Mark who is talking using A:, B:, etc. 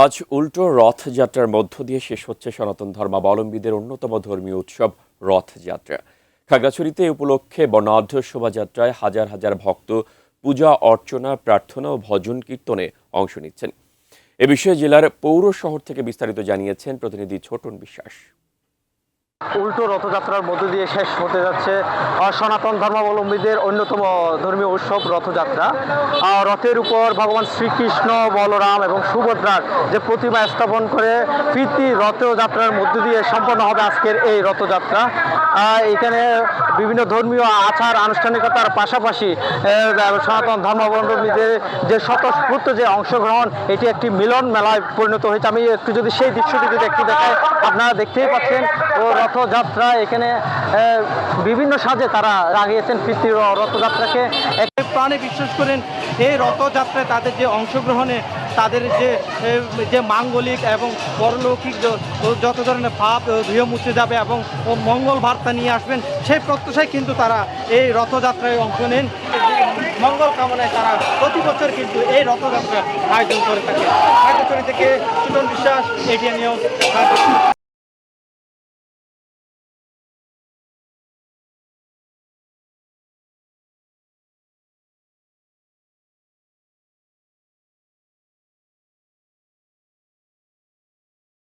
A: আজ উল্টো রথযাত্রার মধ্য দিয়ে শেষ হচ্ছে সনাতন ধর্মাবলম্বীদের অন্যতম ধর্মীয় উৎসব রথযাত্রা। খাগড়াছড়িতে এ উপলক্ষে বর্ণাঢ্য শোভাযাত্রায় হাজার হাজার ভক্ত পূজা অর্চনা, প্রার্থনা ও ভজন কীর্তনে অংশ নিচ্ছেন। এ বিষয়ে জেলার পৌর শহর থেকে বিস্তারিত জানিয়েছেন প্রতিনিধি ছোটন বিশ্বাস।
B: উল্টো রথযাত্রার মধ্য দিয়ে শেষ হতে যাচ্ছে সনাতন ধর্মাবলম্বীদের অন্যতম ধর্মীয় উৎসব রথযাত্রা। রথের উপর ভগবান শ্রীকৃষ্ণ, বলরাম এবং সুভদ্রার যে প্রতিমা স্থাপন করে প্রীতি রথযাত্রার মধ্য দিয়ে সম্পন্ন হবে আজকের এই রথযাত্রা। এখানে বিভিন্ন ধর্মীয় আচার আনুষ্ঠানিকতার পাশাপাশি সনাতন ধর্মাবলম্বীদের যে স্বতঃস্ফূর্ত যে অংশগ্রহণ, এটি একটি মিলন মেলায় পরিণত হয়েছে। আমি একটু যদি সেই দৃশ্যটি যদি একটু দেখাই, আপনারা দেখতেই পাচ্ছেন ও রথযাত্রা এখানে বিভিন্ন সাজে তারা লাগিয়েছেন প্রীতি রথযাত্রাকে।
C: প্রাণে বিশ্বাস করেন এই রথযাত্রায় তাদের যে অংশগ্রহণে তাদের যে মাঙ্গলিক এবং পরলৌকিক যত ধরনের পাপ ধুয়ে মুছে যাবে এবং মঙ্গল বার্তা নিয়ে আসবেন, সেই প্রত্যাশায় কিন্তু তারা এই রথযাত্রায় অংশ নেন। মঙ্গল কামনায় তারা প্রতি বছর কিন্তু এই রথযাত্রার আয়োজন করে থাকে। খাগড়াছড়ি থেকে ছোটন বিশ্বাস, এটিএন নিউজ।